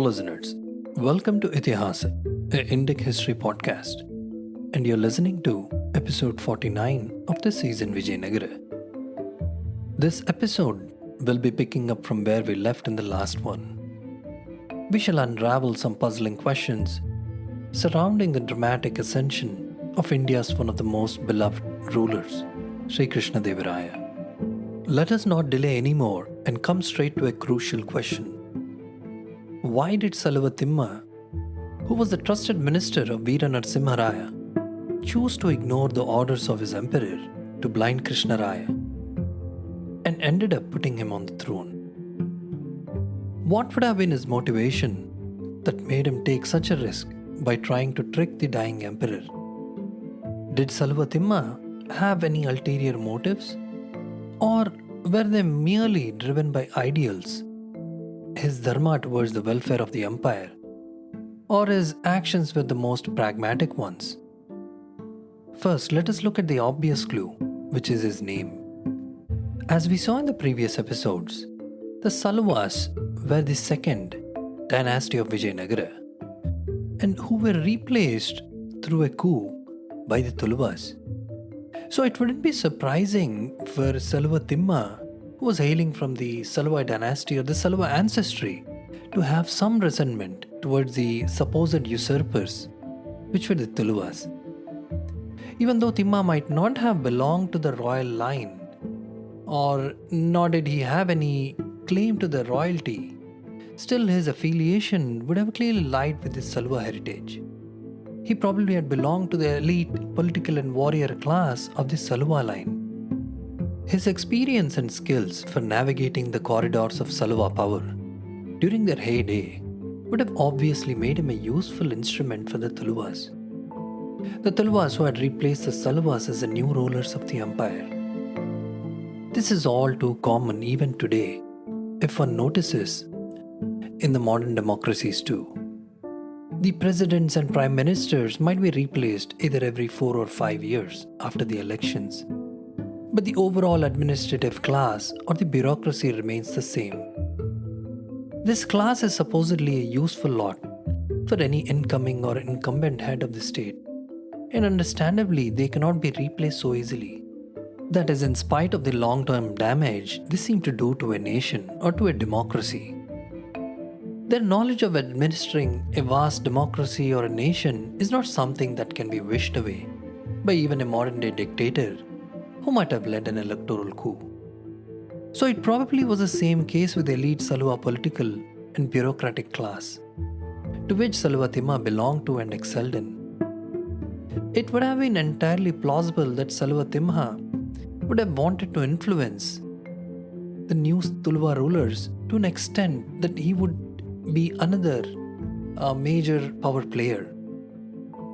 listeners. Welcome to Ithihasa, a Indic history podcast. And you're listening to episode 49 of the season Vijayanagara. This episode will be picking up from where we left in the last one. We shall unravel some puzzling questions surrounding the dramatic ascension of India's one of the most beloved rulers, Sri Krishna Deva Raya. Let us not delay anymore and come straight to a crucial question. Why did Salavatimma, who was the trusted minister of Veera Narasimha Raya, choose to ignore the orders of his emperor to blind Krishna Raya and ended up putting him on the throne? What would have been his motivation that made him take such a risk by trying to trick the dying emperor? Did Salavatimma have any ulterior motives? Or were they merely driven by ideals, his dharma towards the welfare of the empire, or his actions were the most pragmatic ones? First, let us look at the obvious clue, which is his name. As we saw in the previous episodes, the Salavas were the second dynasty of Vijayanagara, and who were replaced through a coup by the Tuluvas. So it wouldn't be surprising for Salavatimma, who was hailing from the Salava dynasty or the Salava ancestry, to have some resentment towards the supposed usurpers, which were the Tuluvas. Even though Timma might not have belonged to the royal line, or nor did he have any claim to the royalty, still his affiliation would have clearly lied with his Salava heritage. He probably had belonged to the elite political and warrior class of the Salava line. His experience and skills for navigating the corridors of Salava power during their heyday would have obviously made him a useful instrument for the Tuluvas. The Tuluvas who had replaced the Salavas as the new rulers of the empire. This is all too common even today, if one notices, in the modern democracies too. The presidents and prime ministers might be replaced either every 4 or 5 years after the elections, but the overall administrative class or the bureaucracy remains the same. This class is supposedly a useful lot for any incoming or incumbent head of the state, and understandably they cannot be replaced so easily. That is, in spite of the long-term damage they seem to do to a nation or to a democracy. Their knowledge of administering a vast democracy or a nation is not something that can be wished away by even a modern-day dictator who might have led an electoral coup. So it probably was the same case with the elite Salava political and bureaucratic class, to which Salavatimma belonged to and excelled in. It would have been entirely plausible that Salavatimma would have wanted to influence the new Tuluva rulers to an extent that he would be another major power player.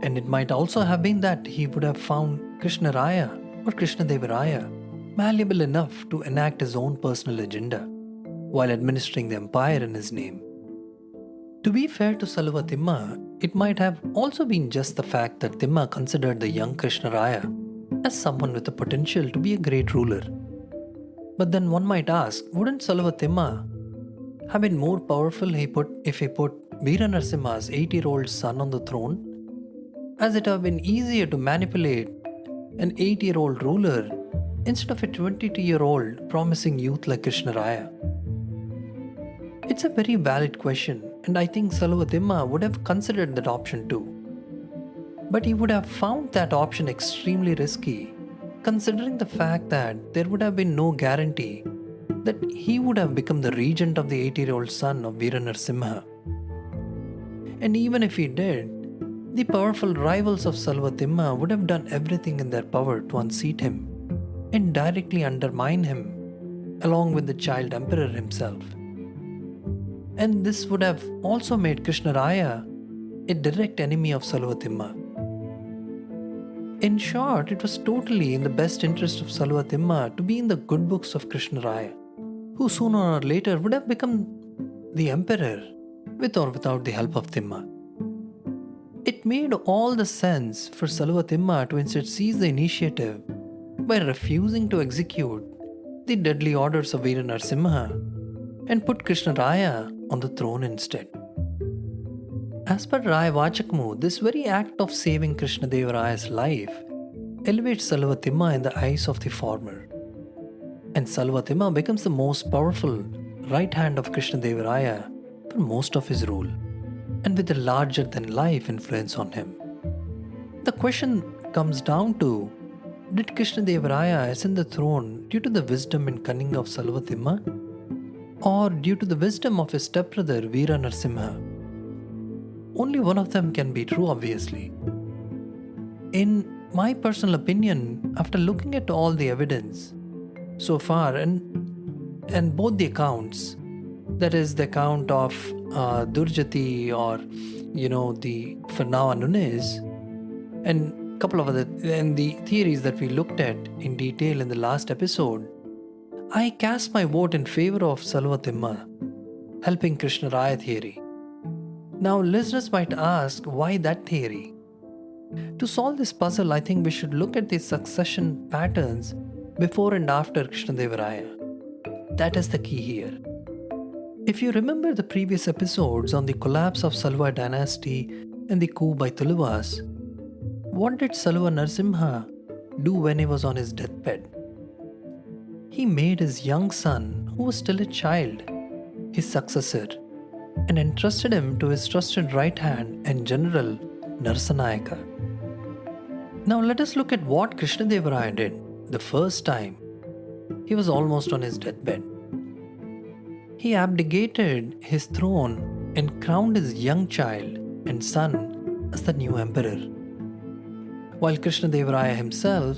And it might also have been that he would have found Krishna Raya or Krishna Deva Raya malleable enough to enact his own personal agenda while administering the empire in his name. To be fair to Salavatimma, it might have also been just the fact that Timma considered the young Krishna Raya as someone with the potential to be a great ruler. But then one might ask, wouldn't Salavatimma have been more powerful if he put Veera Narasimha's 8-year-old son on the throne, as it would have been easier to manipulate an 8-year-old ruler instead of a 22-year-old promising youth like Krishna Raya? It's a very valid question, and I think Salavatimma would have considered that option too. But he would have found that option extremely risky, considering the fact that there would have been no guarantee that he would have become the regent of the 8-year-old son of Veera Narasimha. And even if he did, the powerful rivals of Salavatimma would have done everything in their power to unseat him and directly undermine him, along with the child emperor himself. And this would have also made Krishna Raya a direct enemy of Salavatimma. In short, it was totally in the best interest of Salavatimma to be in the good books of Krishna Raya, who sooner or later would have become the emperor with or without the help of Timma. It made all the sense for Salavatimma to instead seize the initiative by refusing to execute the deadly orders of Veera Narasimha and put Krishna Raya on the throne instead. As per Rai Vachakmu, this very act of saving Krishna Deva Raya's life elevates Salvatimma in the eyes of the former. And Salvatimma becomes the most powerful right hand of Krishna Deva Raya for most of his rule, and with a larger than life influence on him. The question comes down to, did Krishna Deva Raya ascend the throne due to the wisdom and cunning of Salvatimma, or due to the wisdom of his stepbrother Veera Narasimha? Only one of them can be true, obviously. In my personal opinion, after looking at all the evidence so far and both the accounts, that is the account of Durjati or the Fernava Nunes, and a couple of other and the theories that we looked at in detail in the last episode, I cast my vote in favor of Salvatimma helping Krishna Raya theory. Now listeners might ask, why that theory? To solve this puzzle, I think we should look at the succession patterns before and after Krishna Deva Raya. That is the key here. If you remember the previous episodes on the collapse of Salva dynasty and the coup by Tuluvas, what did Salva Narasimha do when he was on his deathbed? He made his young son, who was still a child, his successor, and entrusted him to his trusted right hand and general Narasanayaka. Now let us look at what Krishna Deva Raya did the first time he was almost on his deathbed. He abdicated his throne and crowned his young child and son as the new emperor, while Krishna Deva Raya himself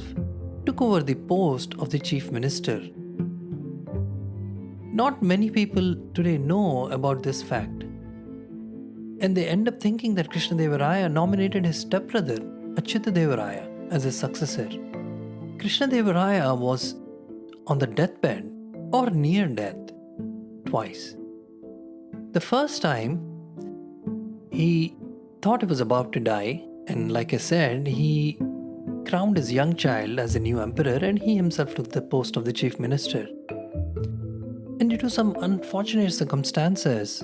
took over the post of the chief minister. Not many people today know about this fact, and they end up thinking that Krishna Deva Raya nominated his stepbrother Achyuta Deva Raya as his successor. Krishna Deva Raya was on the deathbed or near death twice. The first time, he thought he was about to die, and like I said, he crowned his young child as the new emperor, and he himself took the post of the chief minister. And due to some unfortunate circumstances,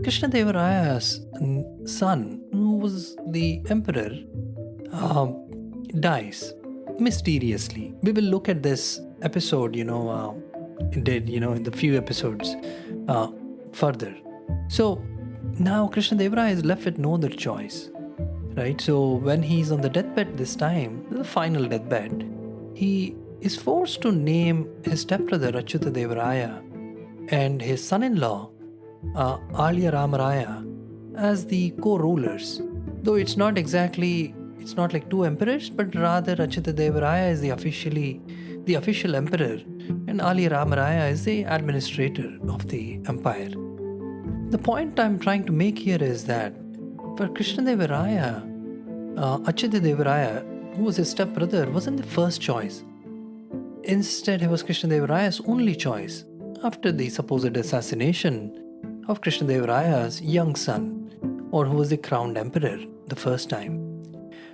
Krishna Deva Raya's son, who was the emperor, dies mysteriously. We will look at this episode, in the few episodes further. So now Krishna Deva Raya is left with no other choice, right? So when he's on the deathbed this time, the final deathbed, he is forced to name his stepbrother Achyuta Deva Raya and his son-in-law Aliya Ramaraya as the co-rulers. Though it's not like two emperors, but rather Achyuta Deva Raya is the official emperor, and Aliya Ramaraya is the administrator of the empire. The point I'm trying to make here is that for Krishna Deva Raya, Achyuta Deva Raya, who was his stepbrother, wasn't the first choice. Instead, he was Krishna Deva Raya's only choice after the supposed assassination of Krishna Deva Raya's young son, or who was the crowned emperor the first time.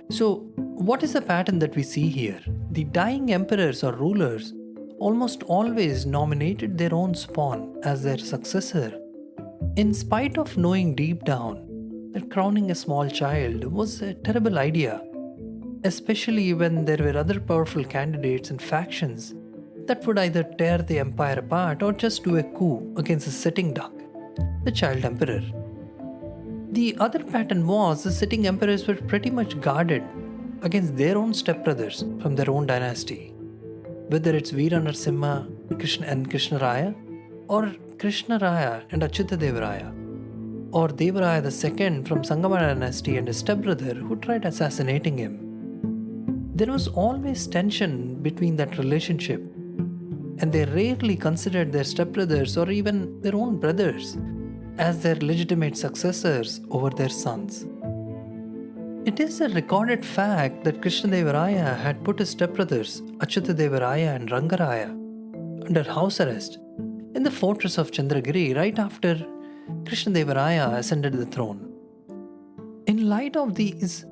So, what is the pattern that we see here? The dying emperors or rulers almost always nominated their own spawn as their successor, in spite of knowing deep down that crowning a small child was a terrible idea, especially when there were other powerful candidates and factions that would either tear the empire apart or just do a coup against the sitting duck, the child emperor. The other pattern was the sitting emperors were pretty much guarded against their own stepbrothers from their own dynasty, whether it's Veera Narasimha and Krishna Raya, or Krishna Raya and Achyuta Deva Raya, or Deva Raya II from Sangama dynasty and his stepbrother who tried assassinating him. There was always tension between that relationship, and they rarely considered their stepbrothers or even their own brothers as their legitimate successors over their sons. It is a recorded fact that Krishna Deva Raya had put his stepbrothers Achyuta Deva Raya and Rangaraya under house arrest in the fortress of Chandragiri right after Krishna Deva Raya ascended the throne. In light of these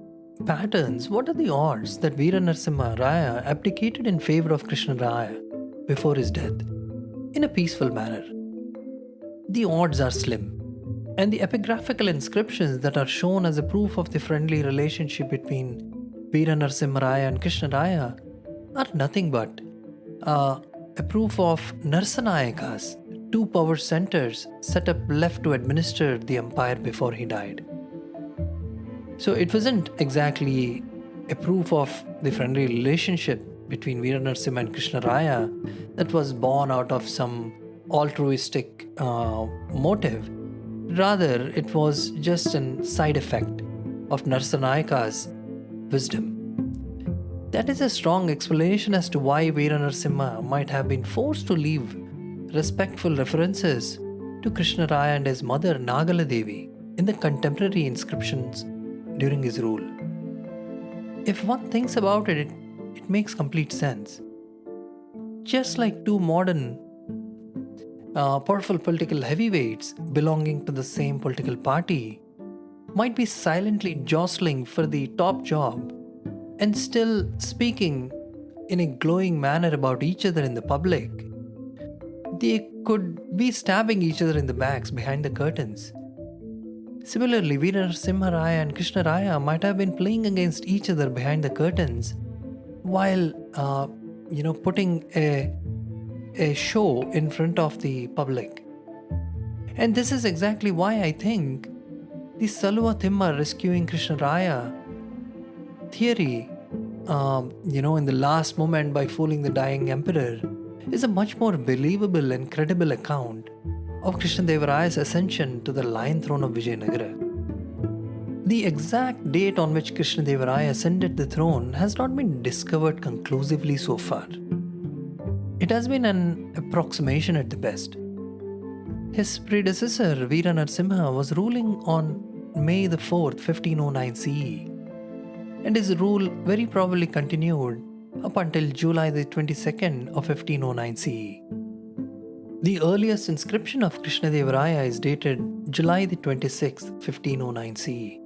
patterns, what are the odds that Veera Narasimha Raya abdicated in favor of Krishna Raya before his death in a peaceful manner? The odds are slim. And the epigraphical inscriptions that are shown as a proof of the friendly relationship between Veera Narasimha Raya and Krishna Raya are nothing but a proof of Narsanayaka's two power centers set up left to administer the empire before he died. So it wasn't exactly a proof of the friendly relationship between Veera Narasimha and Krishna Raya that was born out of some altruistic motive. Rather, it was just a side effect of Narsanayaka's wisdom. That is a strong explanation as to why Veera Narasimha might have been forced to leave respectful references to Krishna Raya and his mother Nagala Devi in the contemporary inscriptions during his rule. If one thinks about it, it makes complete sense. Just like two modern powerful political heavyweights belonging to the same political party might be silently jostling for the top job and still speaking in a glowing manner about each other in the public, they could be stabbing each other in the backs behind the curtains. Similarly, Veera Narasimha Raya and Krishna Raya might have been playing against each other behind the curtains while putting a show in front of the public. And this is exactly why I think the Saluva Thimma rescuing Krishna Raya theory, in the last moment by fooling the dying emperor, is a much more believable and credible account of Krishna Deva Raya's ascension to the lion throne of Vijayanagara. The exact date on which Krishna Deva Raya ascended the throne has not been discovered conclusively so far. It has been an approximation at the best. His predecessor, Veera Narasimha, was ruling on May the 4th, 1509 CE, and his rule very probably continued up until July the 22nd of 1509 CE. The earliest inscription of Krishna Deva Raya is dated July the 26th, 1509 CE.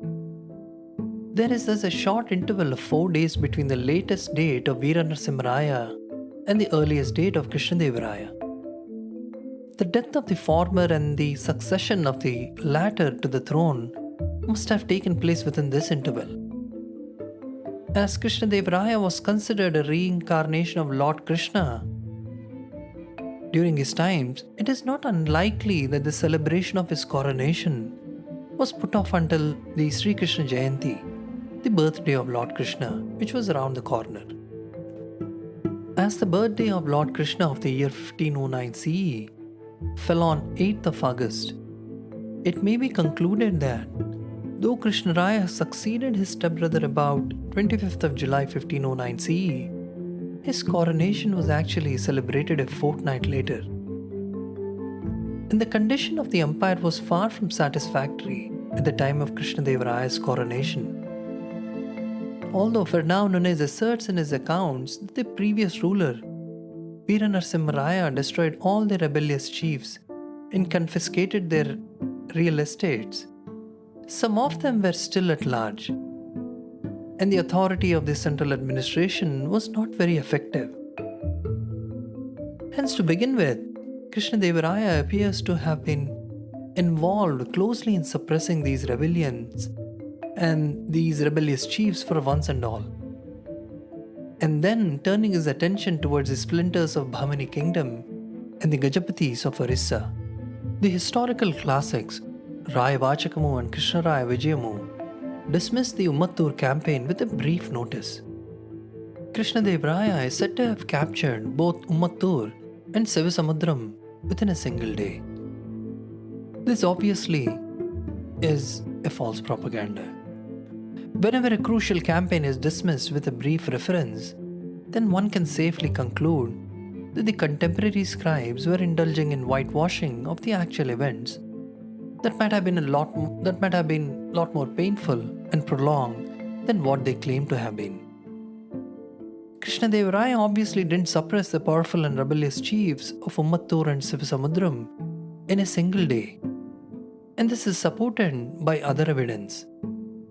There is thus a short interval of 4 days between the latest date of Veera Narasimha Raya and the earliest date of Krishna Deva Raya. The death of the former and the succession of the latter to the throne must have taken place within this interval. As Krishna Deva Raya was considered a reincarnation of Lord Krishna during his times, it is not unlikely that the celebration of his coronation was put off until the Sri Krishna Jayanti, the birthday of Lord Krishna, which was around the corner. As the birthday of Lord Krishna of the year 1509 CE fell on 8th of August, it may be concluded that though Krishna Raya succeeded his stepbrother about 25th of July 1509 CE, his coronation was actually celebrated a fortnight later. And the condition of the empire was far from satisfactory at the time of Krishna Deva Raya's coronation. Although Fernão Nunes asserts in his accounts that the previous ruler, Veera Narasimha Raya, destroyed all the rebellious chiefs and confiscated their real estates, some of them were still at large, and the authority of the central administration was not very effective. Hence, to begin with, Krishna Deva Raya appears to have been involved closely in suppressing these rebellions and these rebellious chiefs for once and all, and then turning his attention towards the splinters of Bhamani kingdom and the Gajapatis of Orissa. The historical classics Raya Vachakamu and Krishna Raya Vijayamu dismissed the Ummattur campaign with a brief notice. Krishna Deva Raya is said to have captured both Ummattur and Sivasamudram within a single day. This obviously is a false propaganda. Whenever a crucial campaign is dismissed with a brief reference, then one can safely conclude that the contemporary scribes were indulging in whitewashing of the actual events that might have been a lot more painful and prolonged than what they claim to have been. Krishna Deva Raya obviously didn't suppress the powerful and rebellious chiefs of Ummattur and Sivasamudram in a single day, and this is supported by other evidence.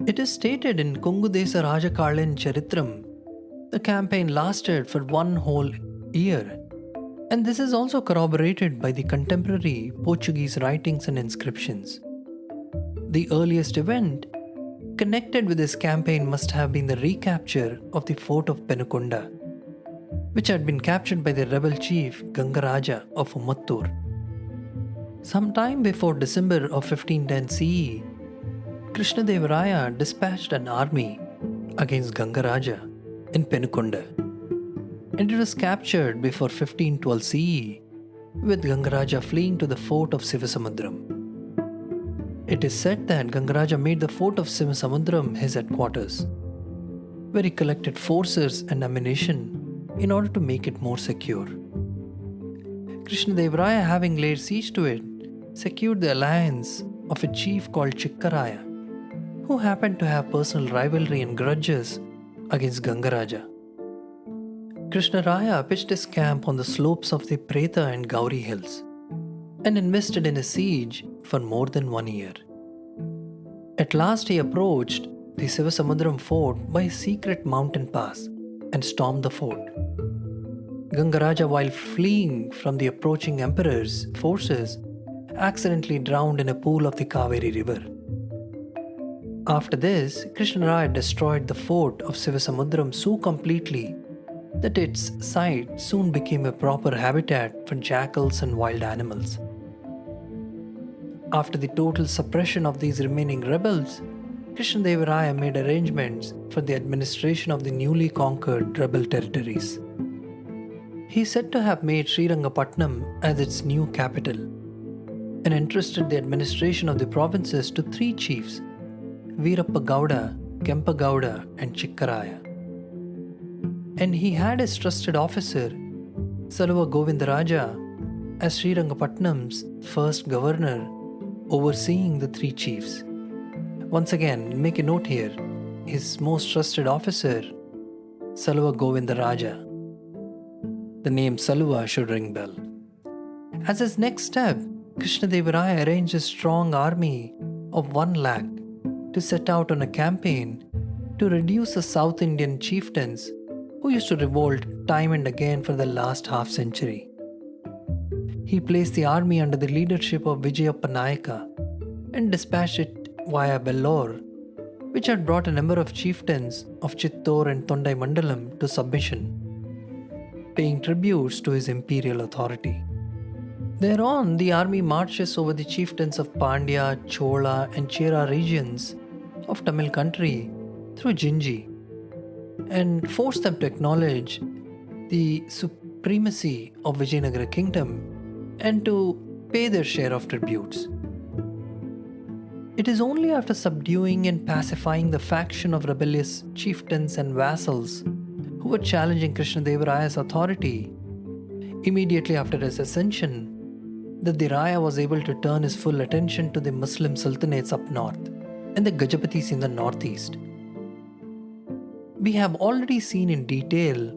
It is stated in Kungudesa Rajakarlin Charitram the campaign lasted for 1 whole year, and this is also corroborated by the contemporary Portuguese writings and inscriptions. The earliest event connected with this campaign must have been the recapture of the fort of Penukunda, which had been captured by the rebel chief Gangaraja of Umattur. Sometime before December of 1510 CE, Krishna Deva Raya dispatched an army against Gangaraja in Penukunda, and it was captured before 1512 CE, with Gangaraja fleeing to the fort of Sivasamudram. It is said that Gangaraja made the fort of Sivasamudram his headquarters, where he collected forces and ammunition in order to make it more secure. Krishna Deva Raya, having laid siege to it, secured the alliance of a chief called Chikkaraya, who happened to have personal rivalry and grudges against Gangaraja. Krishna Raya pitched his camp on the slopes of the Preta and Gauri hills and invested in a siege for more than 1 year. At last he approached the Sivasamudram fort by a secret mountain pass and stormed the fort. Gangaraja, while fleeing from the approaching emperor's forces, accidentally drowned in a pool of the Kaveri river. After this, Krishna Raya destroyed the fort of Sivasamudram so completely that its site soon became a proper habitat for jackals and wild animals. After the total suppression of these remaining rebels, Krishna Deva Raya made arrangements for the administration of the newly conquered rebel territories. He is said to have made Srirangapatnam as its new capital and entrusted the administration of the provinces to 3 chiefs, Veerappa Gowda, Kempa Gowda and Chikkaraya. And he had his trusted officer, Saluva Govindaraja, as Srirangapatnam's first governor, overseeing the 3 chiefs. Once again, make a note here, his most trusted officer, Saluva Govindaraja. The name Saluva should ring bell. As his next step, Krishna Deva Raya arranged a strong army of 1 lakh to set out on a campaign to reduce the South Indian chieftains who used to revolt time and again for the last half century. He placed the army under the leadership of Vijayappa Nayaka and dispatched it via Vellore, which had brought a number of chieftains of Chittor and Tondai Mandalam to submission, paying tributes to his imperial authority. Thereon, the army marches over the chieftains of Pandya, Chola and Chera regions of Tamil country through Jinji and force them to acknowledge the supremacy of Vijayanagara kingdom and to pay their share of tributes. It is only after subduing and pacifying the faction of rebellious chieftains and vassals who were challenging Krishna Deva Raya's authority immediately after his ascension that the Raya was able to turn his full attention to the Muslim sultanates up north and the Gajapatis in the northeast. We have already seen in detail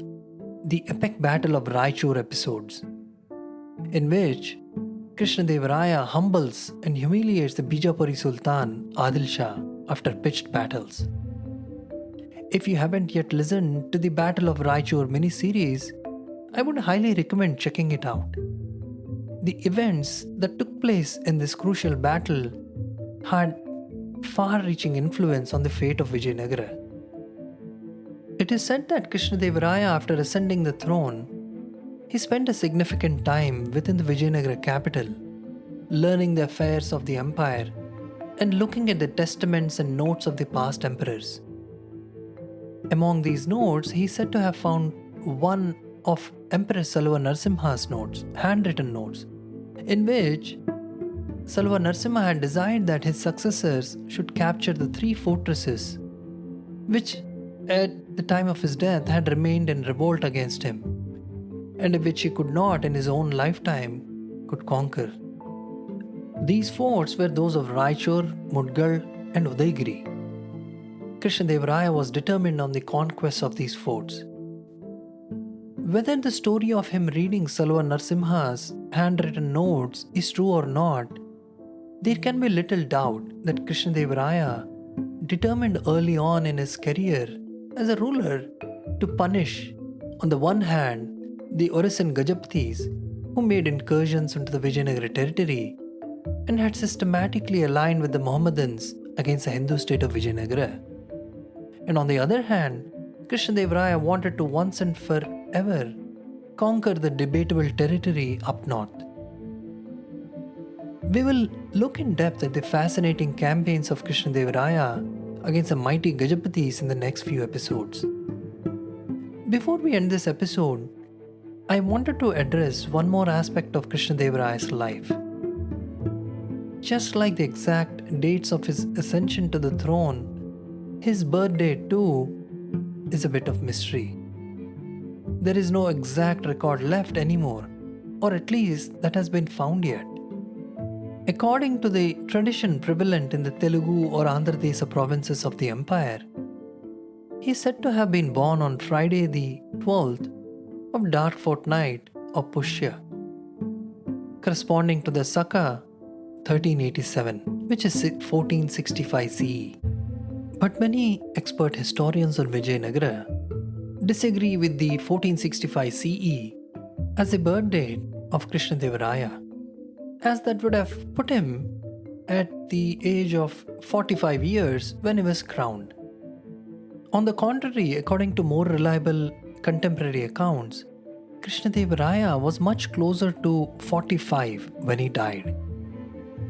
the epic battle of Raichur episodes, in which Krishna Deva Raya humbles and humiliates the Bijapuri Sultan Adil Shah after pitched battles. If you haven't yet listened to the Battle of Raichur mini-series, I would highly recommend checking it out. The events that took place in this crucial battle had far-reaching influence on the fate of Vijayanagara. It is said that Krishna Deva Raya, after ascending the throne, he spent a significant time within the Vijayanagara capital, learning the affairs of the empire and looking at the testaments and notes of the past emperors. Among these notes, he is said to have found one of Emperor Saluva Narasimha's notes, handwritten notes, in which Saluva Narasimha had desired that his successors should capture the 3 fortresses, which at the time of his death had remained in revolt against him, and which he could not in his own lifetime could conquer. These forts were those of Raichur, Mudgal and Udaygiri. Krishna Deva Raya was determined on the conquest of these forts. Whether the story of him reading Saluva Narasimha's handwritten notes is true or not, there can be little doubt that Krishna Deva Raya determined early on in his career as a ruler to punish, on the one hand, the Orisen Gajapatis who made incursions into the Vijayanagara territory, and had systematically aligned with the Mohammedans against the Hindu state of Vijayanagara. And on the other hand, Krishna Deva Raya wanted to once and forever conquer the debatable territory up north. We will look in depth at the fascinating campaigns of Krishna Deva Raya against the mighty Gajapatis in the next few episodes. Before we end this episode, I wanted to address one more aspect of Krishna Deva Raya's life. Just like the exact dates of his ascension to the throne, his birthday too is a bit of mystery. There is no exact record left anymore, or at least that has been found yet. According to the tradition prevalent in the Telugu or Andhra Desa provinces of the empire, he is said to have been born on Friday the 12th of dark fortnight of Pushya, corresponding to the Saka 1387, which is 1465 CE. But many expert historians on Vijayanagara disagree with the 1465 CE as the birth date of Krishna Deva Raya, as that would have put him at the age of 45 years when he was crowned. On the contrary, according to more reliable contemporary accounts, Krishna Deva Raya was much closer to 45 when he died.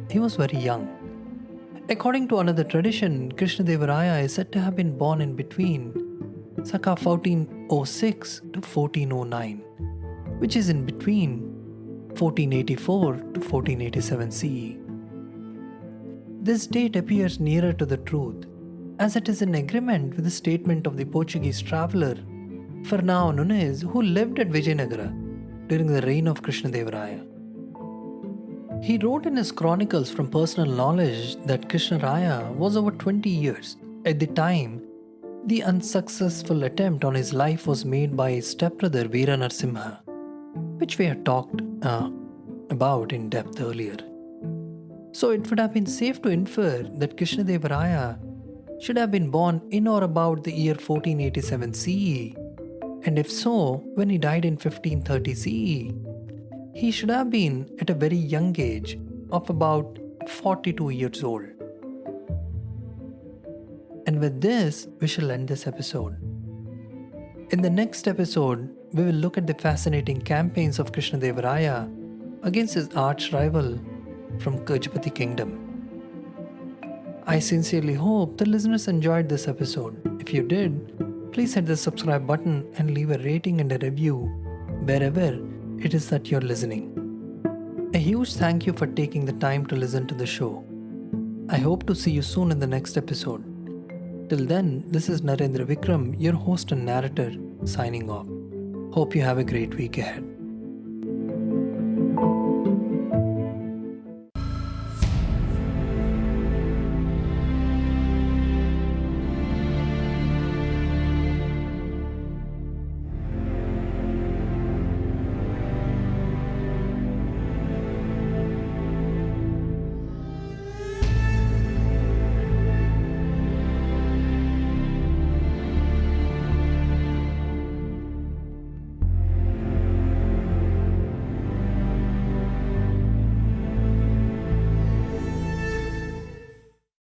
He was very young. According to another tradition, Krishna Deva Raya is said to have been born in between Saka 1406 to 1409, which is in between 1484 to 1487 CE. This date appears nearer to the truth, as it is in agreement with the statement of the Portuguese traveller Fernão Nunes, who lived at Vijayanagara during the reign of Krishna Deva Raya. He wrote in his chronicles from personal knowledge that Krishna Raya was over 20 years. At the time, the unsuccessful attempt on his life was made by his stepbrother Veera Narasimha, which we had talked about in depth earlier. So it would have been safe to infer that Krishna Deva Raya should have been born in or about the year 1487 CE, and if so, when he died in 1530 CE, he should have been at a very young age of about 42 years old. And with this, we shall end this episode. In the next episode, we will look at the fascinating campaigns of Krishna Deva Raya against his arch rival from Gajapati kingdom. I sincerely hope the listeners enjoyed this episode. If you did, please hit the subscribe button and leave a rating and a review wherever it is that you're listening. A huge thank you for taking the time to listen to the show. I hope to see you soon in the next episode. Till then, this is Narendra Vikram, your host and narrator, signing off. Hope you have a great week ahead.